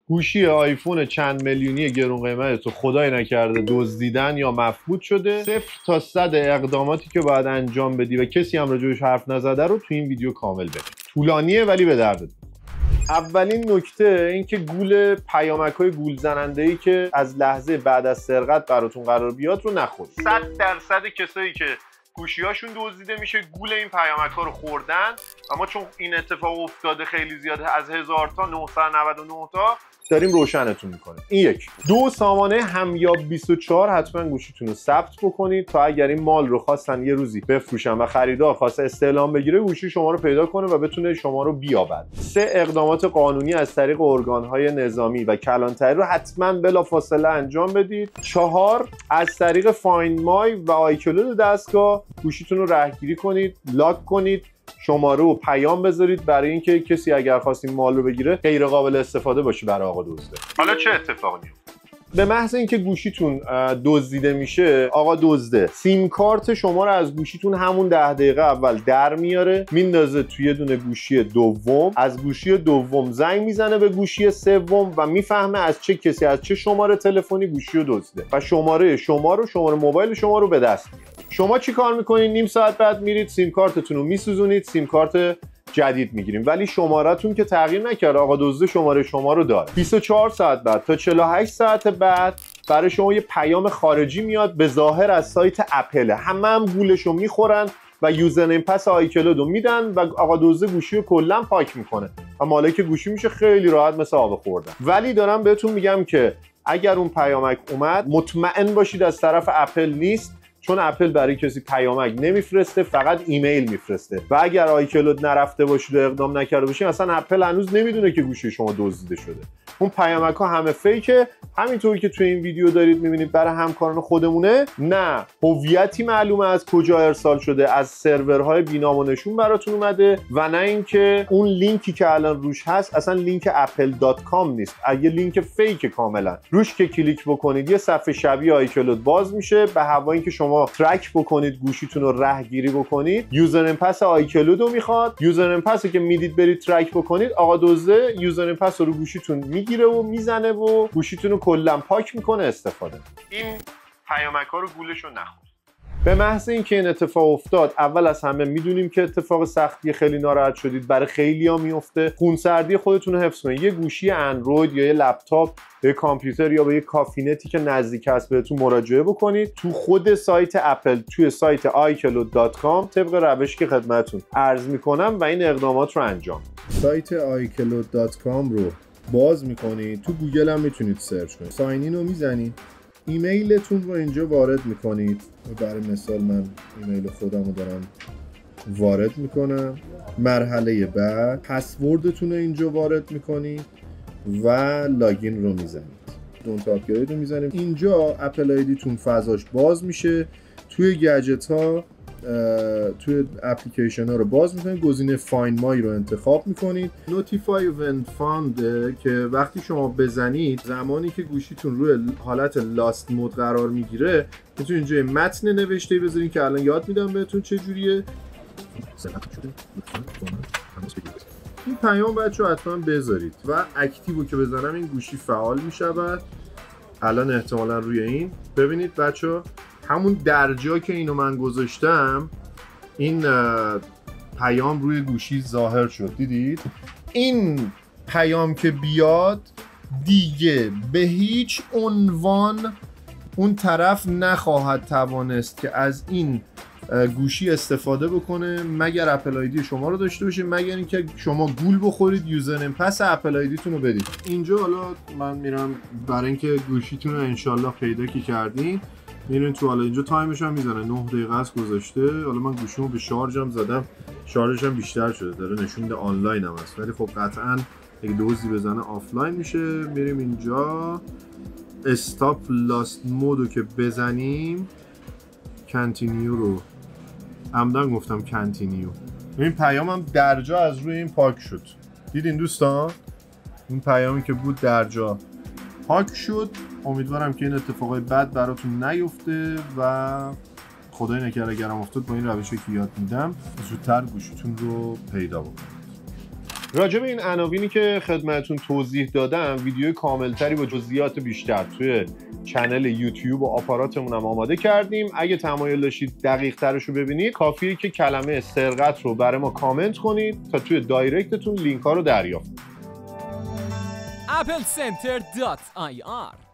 گوشی آیفون چند میلیونی گرون قیمت تو خدای نکرده دزدیدن یا مفقود شده. 0 تا 100 اقداماتی که باید انجام بدی و کسی هم راجعش حرف نزده رو تو این ویدیو کامل ببین. طولانیه ولی به دردت. اولین نکته این که گول پیامک‌های گول زننده‌ای که از لحظه بعد از سرقت براتون قرار بیاد رو نخورید. 100% کسایی که گوشی‌هاشون دزدیده میشه گول این پیامک‌ها رو خوردن، اما چون این اتفاق افتاده خیلی زیاده، از 1000 تا 999 تا داریم روشنتون میکنیم. این یک. دو، سامانه همیاب 24 حتما گوشیتون رو ثبت بکنید تا اگر این مال رو خواستن یه روزی بفروشن و خریدار خواسته استعلام بگیره گوشی شما رو پیدا کنه و بتونه شما رو بیابد. 3، اقدامات قانونی از طریق ارگان‌های نظامی و کلانتری رو حتما بلافاصله انجام بدید. 4، از طریق فایند مای و آیکلود دستگاه گوشیتون رو رهگیری کنید، لاک کنید، شماره و پیام بذارید برای اینکه کسی اگر خواست این مال رو بگیره غیر قابل استفاده باشه برای آقا دزده. حالا چه اتفاقی میفته؟ به محض اینکه گوشیتون دزدیده میشه، آقا دزده سیم کارت شما رو از گوشیتون همون 10 دقیقه اول در میاره، میندازه توی یه دونه گوشی دوم، از گوشی دوم زنگ میزنه به گوشی سوم و میفهمه از چه کسی از چه شماره تلفنی گوشی رو دزدیده و شماره موبایل شما رو به دست میاره. شما چی کار میکنید؟ نیم ساعت بعد میرید سیم کارتتون رو میسوزونید، سیم کارت جدید میگیریم، ولی شماره‌تون که تغییر نکرده، آقا دزده شماره شما رو داره. 24 ساعت بعد تا 48 ساعت بعد برای شما یه پیام خارجی میاد، به ظاهر از سایت اپل. هم گولشو میخورن و یوزرنیم پس آیکلود رو میدن و آقا دزده گوشی رو کلا پاک میکنه و مالک گوشی میشه خیلی راحت مثل آب خوردن. ولی دارم بهتون میگم که اگر اون پیامک اومد مطمئن باشید از طرف اپل نیست، چون اپل برای کسی پیامک نمیفرسته، فقط ایمیل میفرسته و اگر آیکلود نرفته باشید و اقدام نکرده باشید اصلا اپل هنوز نمیدونه که گوشی شما دزدیده شده. اون پیامک ها همه فیکه، همینطوری که تو این ویدیو دارید میبینید برای همکاران خودمونه. نه هویتی معلومه از کجا ارسال شده، از سرورهای بینام و نشون براتون اومده و نه اینکه اون لینکی که الان روش هست اصلا لینک apple.com نیست، یه لینک فیک کاملا. روش که کلیک بکنید یه صفحه شبیه آیکلود باز میشه، به هوای اینکه شما ترک بکنید گوشیتون رو رهگیری بکنید، یوزرنیم پس آیکلود رو میخواد. یوزرنیم پسی که میدید برید ترک بکنید، آقا دزده یوزرنیم پس رو گوشیتون میگیره و میزنه و گوشیتون رو کلا پاک میکنه استفاده. این پیامک ها رو گولش رو نخورید. به محض اینکه این اتفاق افتاد، اول از همه میدونیم که اتفاق سختی، خیلی ناراحت شدید، برای خیلی‌ها میفته. خونسردی خودتون رو حفظ کنید. یه گوشی اندروید یا یه لپتاپ، یه کامپیوتر یا به یه کافینتی که نزدیک هست بهتون مراجعه بکنید. تو خود سایت اپل، توی سایت iCloud.com طبق روشی که خدمتتون عرض میکنم و این اقدامات رو انجام. سایت iCloud.com رو باز میکنید، تو گوگل هم میتونید سرچ کنید، ساین این رو میزنید، ایمیلتون رو اینجا وارد میکنید. برای مثال من ایمیل خودم رو دارم وارد میکنم. مرحله بعد پسوردتون رو اینجا وارد میکنید و لاگین رو میزنید. دونت آپگرید رو میزنید. اینجا اپل آیدیتون فضاش باز میشه. توی گجت ها، توی اپلیکیشن ها رو باز میکنید، گزینه فایند مای رو انتخاب میکنید. نوتیفای when found که وقتی شما بزنید، زمانی که گوشیتون روی حالت لاست مود قرار میگیره، میتونید اینجا متن نوشته‌ای بذارید که الان یاد میدم بهتون چه جوریه. این پیام بچه‌ها حتما بذارید و اکتیو که بزنم این گوشی فعال میشود. الان احتمالا روی این ببینید بچه‌ها، همون درجا که اینو من گذاشتم این پیام روی گوشی ظاهر شد. دیدید؟ این پیام که بیاد دیگه به هیچ عنوان اون طرف نخواهد توانست که از این گوشی استفاده بکنه مگر اپل آیدی شما رو داشته باشه، مگر اینکه شما گول بخورید یوزرنیم پس اپل آیدیتون رو بدید. اینجا حالا من میرم برای اینکه گوشیتون رو انشالله پیدا کی کردین، میرین تو. حالا اینجا تایمش هم میزنه 9 دقیقه است گذاشته. حالا من گوشیمو به شارژم زدم، شارژش هم بیشتر شده، داره نشون میده آنلاین هم هست، ولی خب قطعاً اگه دوزی بزنه آفلاین میشه. میریم اینجا استاپ لاست مودو که بزنیم، کانتینیو رو عمدن گفتم کانتینیو. این پیامم درجا از روی این پاک شد. دیدین دوستان؟ این پیامی که بود درجا پاک شد. امیدوارم که این اتفاقای بد براتون نیفته و خدای نکرده اگرم افتاد با این روشی که یاد میدم زودتر گوشیتون رو پیدا بکنید. راجع به این عناوینی که خدمتتون توضیح دادم ویدیو کاملتری با جزئیات بیشتر توی چنل یوتیوب و آپاراتمون هم آماده کردیم. اگه تمایل داشتید دقیق ترش رو ببینید کافیه که کلمه سرقت رو برای ما کامنت کنید تا توی دایرکتتون لینک ها رو دریافت. applecenter.ir